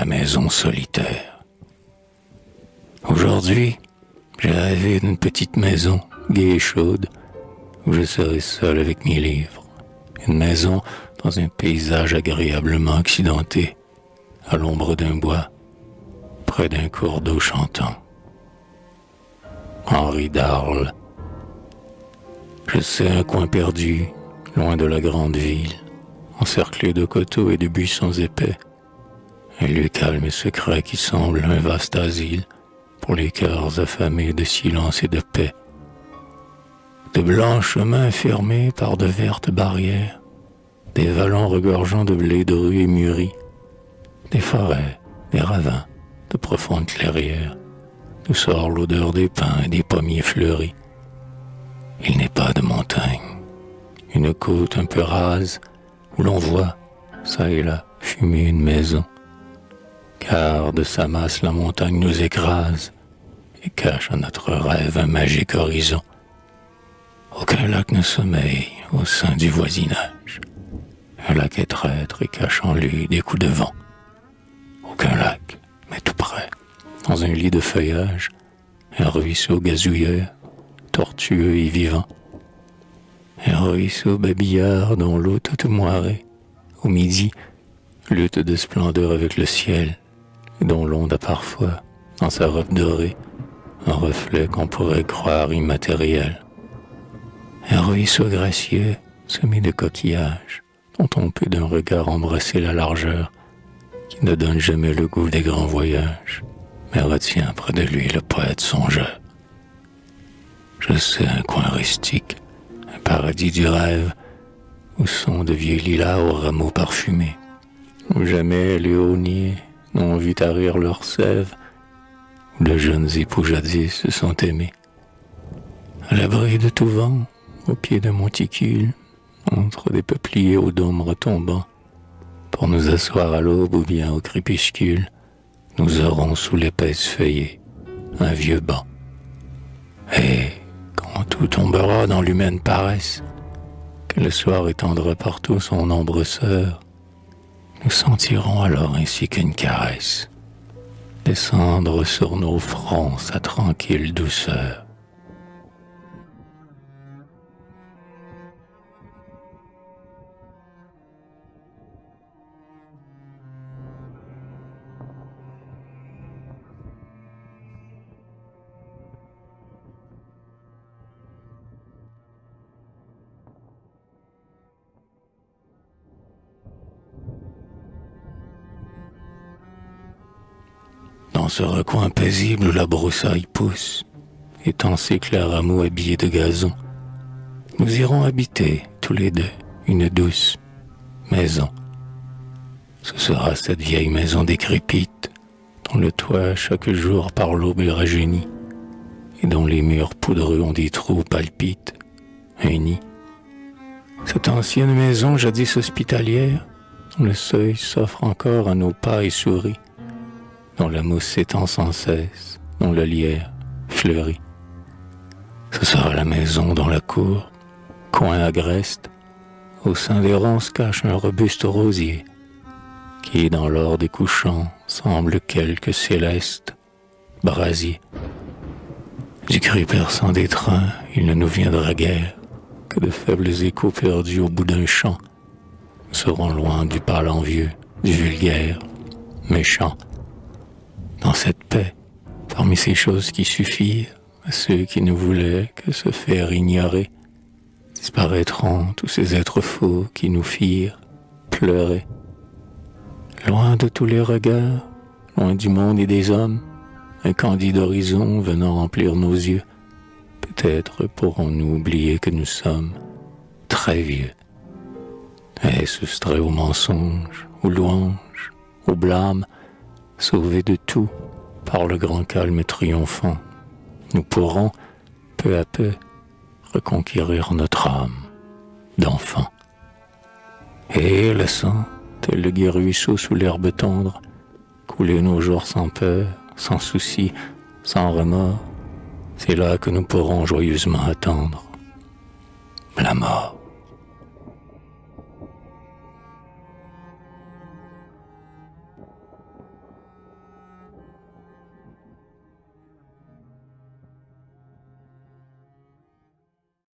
la maison solitaire. Aujourd'hui, j'ai rêvé d'une petite maison, gaie et chaude, où je serais seul avec mes livres. Une maison dans un paysage agréablement accidenté, à l'ombre d'un bois, près d'un cours d'eau chantant. Henri d'Arles. Je sais un coin perdu, loin de la grande ville, encerclé de coteaux et de buissons épais. Un lieu calme et secret qui semble un vaste asile pour les cœurs affamés de silence et de paix. De blancs chemins fermés par de vertes barrières, des vallons regorgeant de blé dru et mûri, des forêts, des ravins, de profondes clairières, d'où sort l'odeur des pins et des pommiers fleuris. Il n'est pas de montagne, une côte un peu rase, où l'on voit, çà et là, fumer une maison. Car de sa masse la montagne nous écrase et cache à notre rêve un magique horizon. Aucun lac ne sommeille au sein du voisinage. Un lac est traître et cache en lui des coups de vent. Aucun lac, mais tout près, dans un lit de feuillage, un ruisseau gazouilleur, tortueux et vivant. Un ruisseau babillard dont l'eau toute moirée, au midi, lutte de splendeur avec le ciel, et dont l'onde a parfois, dans sa robe dorée, un reflet qu'on pourrait croire immatériel. Un ruisseau gracieux, semé de coquillages, dont on peut d'un regard embrasser la largeur, qui ne donne jamais le goût des grands voyages, mais retient près de lui le poète songeur. Je sais un coin rustique, un paradis du rêve, où sont de vieux lilas aux rameaux parfumés, où jamais les aulniers n'ont vu tarir leurs sève, où de jeunes époux jadis se sont aimés. À l'abri de tout vent, au pied d'un monticule, entre des peupliers aux dômes retombants, pour nous asseoir à l'aube ou bien au crépuscule, nous aurons sous l'épaisse feuillée un vieux banc. Et quand tout tombera dans l'humaine paresse, que le soir étendra partout son ombre sœur, nous sentirons alors ainsi qu'une caresse descendre sur nos fronts sa tranquille douceur. Dans ce recoin paisible où la broussaille pousse, étend ses clairs rameaux habillés de gazon, nous irons habiter, tous les deux, une douce maison. Ce sera cette vieille maison décrépite, dont le toit chaque jour par l'aube est rajeuni, et dont les murs poudreux ont des trous palpites, un nid. Cette ancienne maison jadis hospitalière, dont le seuil s'offre encore à nos pas et souris, dont la mousse s'étend sans cesse, dont le lierre fleurit. Ce sera la maison dans la cour, coin agreste, au sein des ronces cache un robuste rosier, qui dans l'or des couchants semble quelque céleste brasier. Du cri perçant des trains, il ne nous viendra guère que de faibles échos perdus au bout d'un champ. Nous serons loin du pâle envieux, du vulgaire, méchant. Dans cette paix, parmi ces choses qui suffirent à ceux qui ne voulaient que se faire ignorer, disparaîtront tous ces êtres faux qui nous firent pleurer. Loin de tous les regards, loin du monde et des hommes, un candide horizon venant remplir nos yeux, peut-être pourrons-nous oublier que nous sommes très vieux. Et soustraits aux mensonges, aux louanges, aux blâmes, sauvés de tout par le grand calme triomphant, nous pourrons, peu à peu, reconquérir notre âme d'enfant. Et laissant, tel le gai ruisseau sous l'herbe tendre, couler nos jours sans peur, sans souci, sans remords, c'est là que nous pourrons joyeusement attendre la mort.